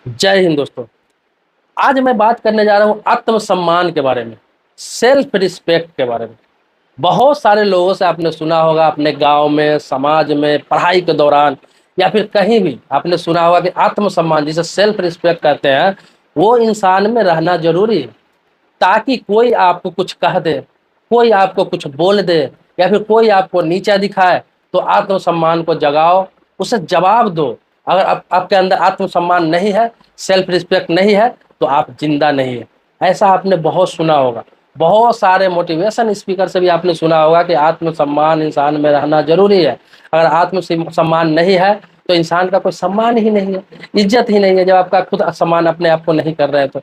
जय हिंद दोस्तों। आज मैं बात करने जा रहा हूँ आत्मसम्मान के बारे में, सेल्फ रिस्पेक्ट के बारे में। बहुत सारे लोगों से आपने सुना होगा, अपने गांव में, समाज में, पढ़ाई के दौरान या फिर कहीं भी आपने सुना होगा कि आत्मसम्मान जिसे सेल्फ रिस्पेक्ट कहते हैं, वो इंसान में रहना जरूरी है। ताकि कोई आपको कुछ कह दे, कोई आपको कुछ बोल दे या फिर कोई आपको नीचा दिखाए, तो आत्मसम्मान को जगाओ, उसे जवाब दो। अगर आपके अंदर आत्मसम्मान नहीं है, सेल्फ रिस्पेक्ट नहीं है, तो आप जिंदा नहीं है। ऐसा आपने बहुत सुना होगा। बहुत सारे मोटिवेशन स्पीकर से भी आपने सुना होगा कि आत्मसम्मान इंसान में रहना जरूरी है। अगर आत्मसम्मान नहीं है तो इंसान का कोई सम्मान ही नहीं है, इज्जत ही नहीं है। जब आपका खुद सम्मान अपने आप को नहीं कर रहे हैं तो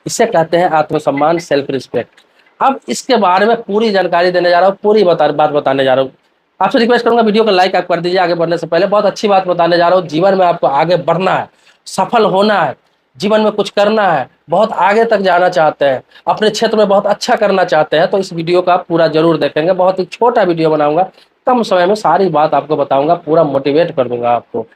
इसे कहते हैं आत्मसम्मान, सेल्फ रिस्पेक्ट। अब इसके बारे में पूरी जानकारी देने जा रहा हूँ, पूरी बात बताने जा रहा हूँ। आपसे रिक्वेस्ट करूंगा, वीडियो को लाइक आप कर दीजिए। आगे बढ़ने से पहले बहुत अच्छी बात बताने जा रहा हूँ। जीवन में आपको आगे बढ़ना है, सफल होना है, जीवन में कुछ करना है, बहुत आगे तक जाना चाहते हैं, अपने क्षेत्र में बहुत अच्छा करना चाहते हैं, तो इस वीडियो का आप पूरा जरूर देखेंगे। बहुत ही छोटा वीडियो बनाऊंगा, कम समय में सारी बात आपको बताऊंगा, पूरा मोटिवेट कर दूंगा आपको।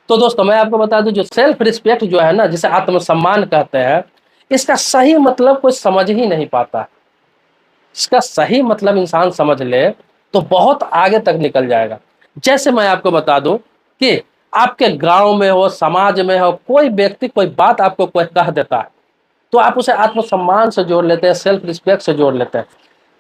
तो दोस्तों, मैं आपको बता दूं, जो सेल्फ रिस्पेक्ट जो है ना, जिसे आत्मसम्मान कहते हैं, इसका सही मतलब कोई समझ ही नहीं पाता। इसका सही मतलब इंसान समझ ले तो बहुत आगे तक निकल जाएगा। जैसे मैं आपको बता दूं कि आपके गांव में हो, समाज में हो, कोई व्यक्ति कोई बात आपको कोई कह देता है, तो आप उसे आत्मसम्मान से जोड़ लेते हैं, सेल्फ रिस्पेक्ट से जोड़ लेते हैं।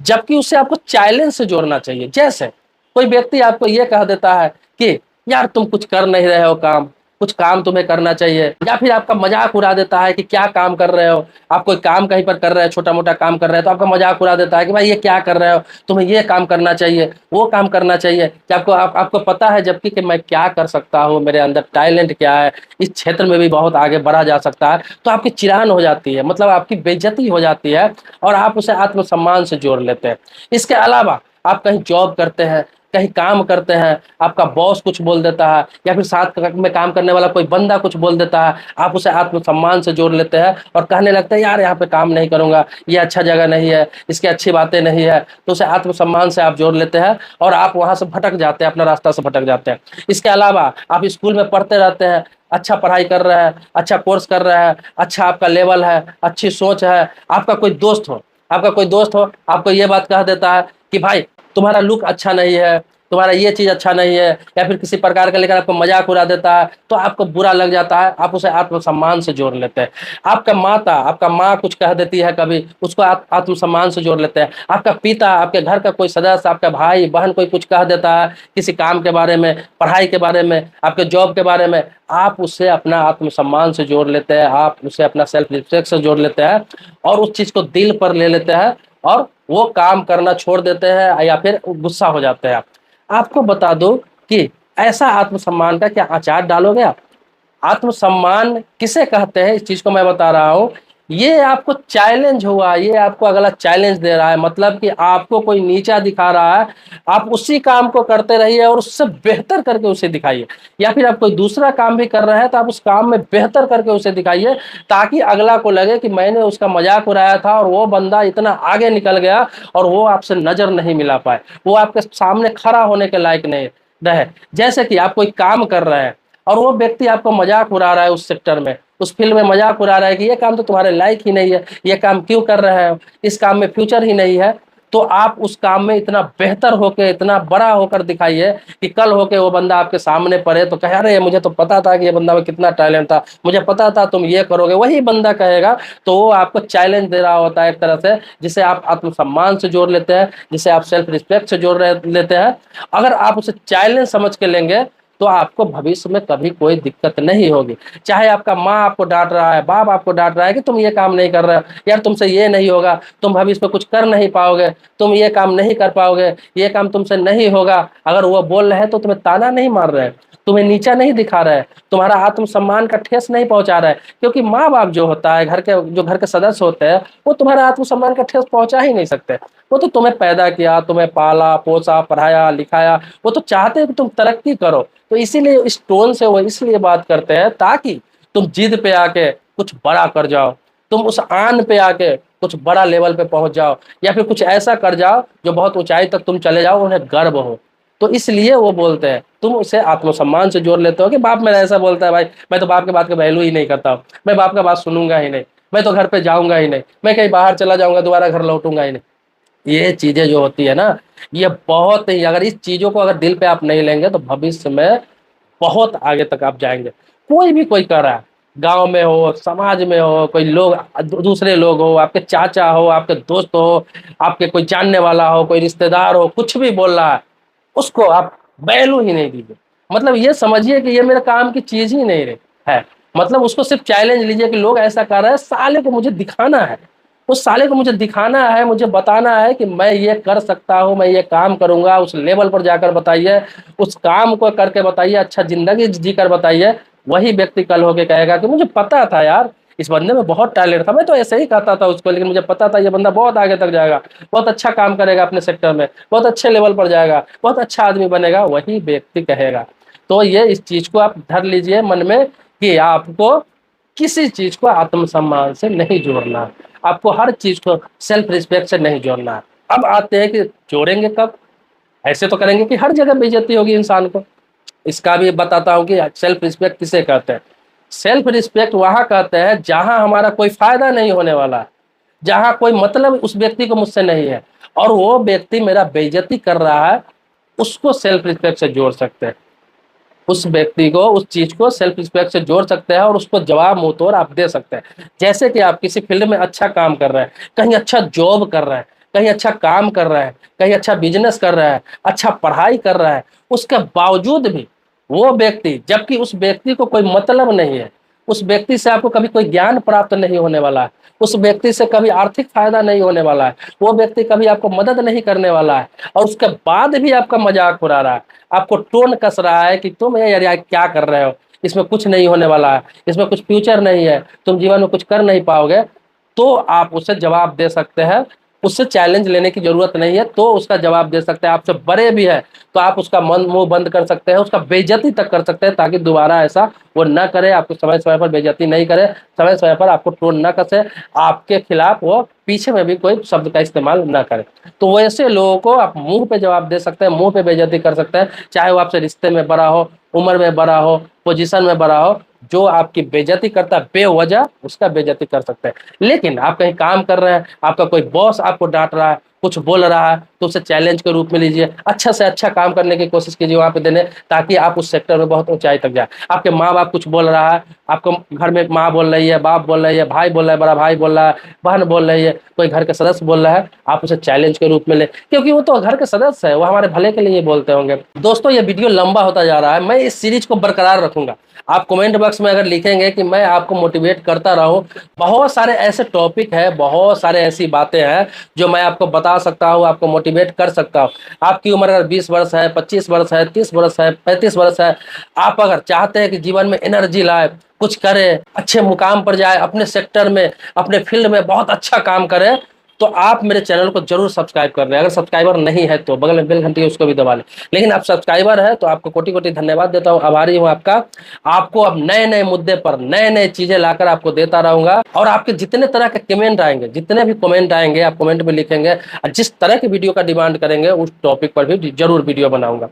जबकि उसे आपको चैलेंज से जोड़ना चाहिए। जैसे कोई व्यक्ति आपको ये कह देता है कि यार तुम कुछ कर नहीं रहे हो, काम कुछ काम तुम्हें करना चाहिए, या फिर आपका मजाक उड़ा देता है कि क्या काम कर रहे हो। आप कोई काम कहीं पर कर रहे हैं, छोटा मोटा काम कर रहे हैं, तो आपका मजाक उड़ा देता है कि भाई ये क्या कर रहे हो, तुम्हें ये काम करना चाहिए, वो काम करना चाहिए। कि आपको पता है जबकि कि मैं क्या कर सकता हूँ, मेरे अंदर टैलेंट क्या है, इस क्षेत्र में भी बहुत आगे बढ़ा जा सकता है, तो आपकी चिरान हो जाती है, मतलब आपकी बेइज्जती हो जाती है, और आप उसे आत्मसम्मान से जोड़ लेते हैं। इसके अलावा आप कहीं जॉब करते हैं, कहीं काम करते हैं, आपका बॉस कुछ बोल देता है, या फिर साथ में काम करने वाला कोई बंदा कुछ बोल देता है, आप उसे आत्मसम्मान से जोड़ लेते हैं और कहने लगते हैं यार यहाँ पे काम नहीं करूंगा, ये अच्छा जगह नहीं है, इसकी अच्छी बातें नहीं है, तो उसे आत्मसम्मान से आप जोड़ लेते हैं और आप वहां से भटक जाते हैं, अपना रास्ता से भटक जाते हैं। इसके अलावा आप स्कूल में पढ़ते रहते हैं, अच्छा पढ़ाई कर रहे हैं, अच्छा कोर्स कर रहे हैं, अच्छा आपका लेवल है, अच्छी सोच है, आपका कोई दोस्त हो, आपको ये बात कह देता है कि भाई तुम्हारा लुक अच्छा नहीं है, तुम्हारा ये चीज अच्छा नहीं है, या फिर किसी प्रकार का लेकर आपको मजाक उड़ा देता है, तो आपको बुरा लग जाता है, आप उसे आत्मसम्मान से जोड़ लेते हैं। आपका माँ कुछ कह देती है कभी, उसको आत्मसम्मान से जोड़ लेते हैं। आपका पिता, आपके घर का कोई सदस्य, आपका भाई बहन कोई कुछ कह देता है किसी काम के बारे में, पढ़ाई के बारे में, आपके जॉब के बारे में, आप उसे अपना आत्मसम्मान से जोड़ लेते हैं, आप उसे अपना सेल्फ रिस्पेक्ट से जोड़ लेते हैं और उस चीज को दिल पर ले लेते हैं और वो काम करना छोड़ देते हैं या फिर गुस्सा हो जाते हैं। आपको बता दो कि ऐसा आत्मसम्मान का क्या अचार डालोगे आप? आत्मसम्मान किसे कहते हैं, इस चीज को मैं बता रहा हूं। ये आपको चैलेंज हुआ, ये आपको अगला चैलेंज दे रहा है, मतलब कि आपको कोई नीचा दिखा रहा है, आप उसी काम को करते रहिए और उससे बेहतर करके उसे दिखाइए। या फिर आप कोई दूसरा काम भी कर रहे हैं तो आप उस काम में बेहतर करके उसे दिखाइए, ताकि अगला को लगे कि मैंने उसका मजाक उड़ाया था और वो बंदा इतना आगे निकल गया और वो आपसे नजर नहीं मिला पाए, वो आपके सामने खड़ा होने के लायक नहीं रहे। जैसे कि आप कोई काम कर रहे हैं और वो व्यक्ति आपको मजाक उड़ा रहा है, उस सेक्टर में, उस फील्ड में मजाक उड़ा रहा है कि ये काम तो तुम्हारे लायक ही नहीं है, ये काम क्यों कर रहे हो, इस काम में फ्यूचर ही नहीं है। तो आप उस काम में इतना बेहतर होकर, इतना बड़ा होकर दिखाइए कि कल होके वो बंदा आपके सामने पड़े तो कहे अरे मुझे तो पता था कि ये बंदा में कितना टैलेंट था, मुझे पता था तुम ये करोगे। वही बंदा कहेगा, तो वो आपको चैलेंज दे रहा होता है एक तरह से, जिसे आप आत्मसम्मान से जोड़ लेते हैं, जिसे आप सेल्फ रिस्पेक्ट से लेते हैं। अगर आप उसे चैलेंज समझ के लेंगे तो आपको भविष्य में कभी कोई दिक्कत नहीं होगी। चाहे आपका माँ आपको डांट रहा है, बाप आपको डांट रहा है कि तुम ये काम नहीं कर रहे हो, यार तुमसे ये नहीं होगा, तुम भविष्य में कुछ कर नहीं पाओगे, तुम ये काम नहीं कर पाओगे, ये काम तुमसे नहीं होगा। अगर वो बोल रहे हैं तो तुम्हें ताना नहीं मार रहे हैं, तुम्हें नीचा नहीं दिखा रहे हैं, तुम्हारा आत्मसम्मान का ठेस नहीं पहुंचा रहे हैं। क्योंकि माँ बाप जो होता है, घर के सदस्य होते हैं, वो तुम्हारा आत्मसम्मान का ठेस पहुंचा ही नहीं सकते। वो तो तुम्हें पैदा किया, तुम्हें पाला पोसा, पढ़ाया लिखाया, वो तो चाहते हैं कि तुम तरक्की करो। तो इसीलिए इस टोन से वो इसलिए बात करते हैं ताकि तुम जिद पे आके कुछ बड़ा कर जाओ, तुम उस आन पे आके कुछ बड़ा लेवल पे पहुंच जाओ, या फिर कुछ ऐसा कर जाओ जो बहुत ऊंचाई तक तुम चले जाओ, उन्हें गर्व हो। तो इसलिए वो बोलते हैं, तुम उसे आत्मसम्मान से जोड़ लेते हो कि बाप मेरा ऐसा बोलता है, भाई मैं तो बाप के बात का वैल्यू ही नहीं करता हूँ, मैं बाप का बात सुनूंगा ही नहीं, मैं तो घर पे जाऊंगा ही नहीं, मैं कहीं बाहर चला जाऊंगा दोबारा घर लौटूंगा ही नहीं। ये चीजें जो होती है ना, ये बहुत ही, अगर इस चीजों को अगर दिल पे आप नहीं लेंगे तो भविष्य में बहुत आगे तक आप जाएंगे। कोई भी कोई कर रहा है, गांव में हो, समाज में हो, कोई लोग, दूसरे लोग हो, आपके चाचा हो, आपके दोस्त हो, आपके कोई जानने वाला हो, कोई रिश्तेदार हो, कुछ भी बोल रहा है, उसको आप वैल्यू ही नहीं दीजिए। मतलब ये समझिए कि ये मेरे काम की चीज ही नहीं रही है। मतलब उसको सिर्फ चैलेंज लीजिए कि लोग ऐसा कर रहे हैं, साले को मुझे दिखाना है, उस साले को मुझे दिखाना है, मुझे बताना है कि मैं ये कर सकता हूँ, मैं ये काम करूंगा। उस लेवल पर जाकर बताइए, उस काम को करके बताइए, अच्छा जिंदगी जी कर बताइए। वही व्यक्ति कल होके कहेगा कि मुझे पता था यार, इस बंदे में बहुत टैलेंट था, मैं तो ऐसे ही कहता था उसको, लेकिन मुझे पता था ये बंदा बहुत आगे तक जाएगा, बहुत अच्छा काम करेगा अपने सेक्टर में, बहुत अच्छे लेवल पर जाएगा, बहुत अच्छा आदमी बनेगा, वही व्यक्ति कहेगा। तो ये इस चीज को आप धर लीजिए मन में कि आपको किसी चीज को आत्मसम्मान से नहीं जोड़ना, आपको हर चीज को सेल्फ रिस्पेक्ट से नहीं जोड़ना है। अब आते हैं कि जोड़ेंगे कब। ऐसे तो करेंगे कि हर जगह बेइज्जती होगी इंसान को। इसका भी बताता हूँ कि सेल्फ रिस्पेक्ट किसे कहते हैं। सेल्फ रिस्पेक्ट वहां कहते हैं जहां हमारा कोई फायदा नहीं होने वाला है, जहां कोई मतलब उस व्यक्ति को मुझसे नहीं है और वो व्यक्ति मेरा बेइज्जती कर रहा है, उसको सेल्फ रिस्पेक्ट से जोड़ सकते हैं। उस व्यक्ति को, उस चीज को सेल्फ रिस्पेक्ट से जोड़ सकते हैं और उसको जवाब मुंह तोड़ आप दे सकते हैं। जैसे कि आप किसी फील्ड में अच्छा काम कर रहे हैं, कहीं अच्छा जॉब कर रहे हैं, कहीं अच्छा काम कर रहे हैं, कहीं अच्छा बिजनेस कर रहा है, अच्छा पढ़ाई कर रहा है, उसके बावजूद भी वो व्यक्ति, जबकि उस व्यक्ति को कोई मतलब नहीं है, उस व्यक्ति से आपको कभी कोई ज्ञान प्राप्त नहीं होने वाला है, उस व्यक्ति से कभी आर्थिक फायदा नहीं होने वाला है, वो व्यक्ति कभी आपको मदद नहीं करने वाला है, और उसके बाद भी आपका मजाक उड़ा रहा है, आपको टोन कस रहा है कि तुम यार क्या कर रहे हो, इसमें कुछ नहीं होने वाला है, इसमें कुछ फ्यूचर नहीं है, तुम जीवन में कुछ कर नहीं पाओगे, तो आप उसे जवाब दे सकते हैं। उससे चैलेंज लेने की जरूरत नहीं है, तो उसका जवाब दे सकते हैं। आपसे बड़े भी है तो आप उसका मन मुंह बंद कर सकते हैं, उसका बेइज्जती तक कर सकते हैं, ताकि दोबारा ऐसा वो ना करे, आपको समय समय पर बेइज्जती नहीं करे, समय समय पर आपको टोन ना कसे, आपके खिलाफ वो पीछे में भी कोई शब्द का इस्तेमाल ना करे। तो वैसे लोगों को आप मुंह पे जवाब दे सकते हैं, मुंह पे बेइज्जती कर सकते हैं, चाहे वो आपसे रिश्ते में बड़ा हो, उम्र में बड़ा हो, पोजीशन में बड़ा हो। जो आपकी बेइज्जती करता है बेवजह, उसका बेइज्जती कर सकते हैं। लेकिन आप कहीं काम कर रहे हैं, आपका कोई बॉस आपको डांट रहा है, कुछ बोल रहा है, तो उसे चैलेंज के रूप में लीजिए, अच्छा से अच्छा काम करने की कोशिश कीजिए वहां पे देने, ताकि आप उस सेक्टर में बहुत ऊंचाई तक जाए। आपके माँ बाप कुछ बोल रहा है, आपको घर में माँ बोल रही है, बाप बोल रही है, भाई बोल रहा है, बड़ा भाई बोल रहा है, बहन बोल रही है, कोई घर के सदस्य बोल रहा है, आप उसे चैलेंज के रूप में ले, क्योंकि वो तो घर के सदस्य है, वो हमारे भले के लिए बोलते होंगे। दोस्तों, ये वीडियो लंबा होता जा रहा है, मैं इस सीरीज को बरकरार रखूंगा। आप कमेंट बॉक्स में अगर लिखेंगे कि मैं आपको मोटिवेट करता रहूं, बहुत सारे ऐसे टॉपिक है, बहुत सारे ऐसी बातें हैं जो मैं आपको बता सकता हूं, आपको मोटिवेट कर सकता हूं। आपकी उम्र अगर 20 वर्ष है, 25 वर्ष है, 30 वर्ष है, 35 वर्ष है, आप अगर चाहते हैं कि जीवन में एनर्जी लाए, कुछ करे, अच्छे मुकाम पर जाए, अपने सेक्टर में, अपने फील्ड में बहुत अच्छा काम करे, तो आप मेरे चैनल को जरूर सब्सक्राइब कर लें। अगर सब्सक्राइबर नहीं है तो बगल में बेल घंटी है, उसको भी दबा लें। लेकिन आप सब्सक्राइबर है तो आपको कोटि कोटि धन्यवाद देता हूं, आभारी हूं आपका। आपको अब नए नए मुद्दे पर नए नए चीजें लाकर आपको देता रहूंगा, और आपके जितने तरह के कमेंट आएंगे, जितने भी कमेंट आएंगे, आप कमेंट में लिखेंगे, और जिस तरह की वीडियो का डिमांड करेंगे उस टॉपिक पर भी जरूर वीडियो बनाऊंगा।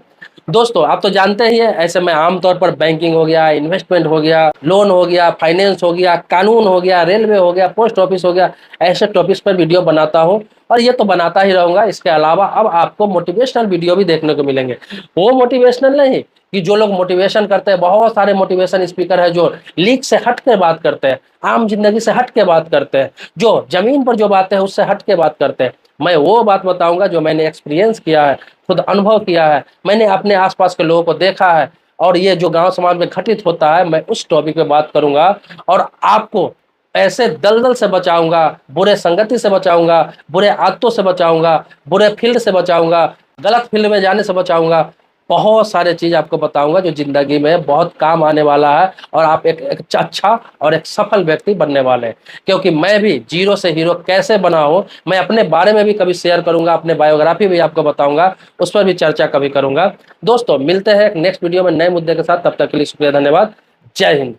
दोस्तों, आप तो जानते ही है, ऐसे मैं आमतौर पर बैंकिंग हो गया, इन्वेस्टमेंट हो गया, लोन हो गया, फाइनेंस हो गया, कानून हो गया, रेलवे हो गया, पोस्ट ऑफिस हो गया, ऐसे टॉपिक्स पर वीडियो बनाता हूं, और ये तो बनाता ही रहूंगा। इसके अलावा अब आपको मोटिवेशनल वीडियो भी देखने को मिलेंगे। वो मोटिवेशनल नहीं कि जो लोग मोटिवेशन करते हैं, बहुत सारे मोटिवेशन स्पीकर है जो लीक से हट के बात करते हैं, आम जिंदगी से हट के बात करते हैं, जो जमीन पर जो बातें हैं उससे हट के बात करते हैं। मैं वो बात बताऊंगा जो मैंने एक्सपीरियंस किया है, खुद अनुभव किया है, मैंने अपने आसपास के लोगों को देखा है, और ये जो गांव समाज में घटित होता है, मैं उस टॉपिक पे बात करूंगा, और आपको ऐसे दलदल से बचाऊंगा, बुरे संगति से बचाऊंगा, बुरे आदतों से बचाऊंगा, बुरे फील्ड से बचाऊंगा, गलत फील्ड में जाने से बचाऊंगा। बहुत सारे चीज आपको बताऊंगा जो जिंदगी में बहुत काम आने वाला है, और आप एक अच्छा और एक सफल व्यक्ति बनने वाले हैं। क्योंकि मैं भी जीरो से हीरो कैसे बना हूं, मैं अपने बारे में भी कभी शेयर करूंगा, अपने बायोग्राफी भी आपको बताऊंगा, उस पर भी चर्चा कभी करूंगा। दोस्तों, मिलते हैं एक नेक्स्ट वीडियो में नए मुद्दे के साथ, तब तक के लिए शुक्रिया, धन्यवाद, जय हिंद।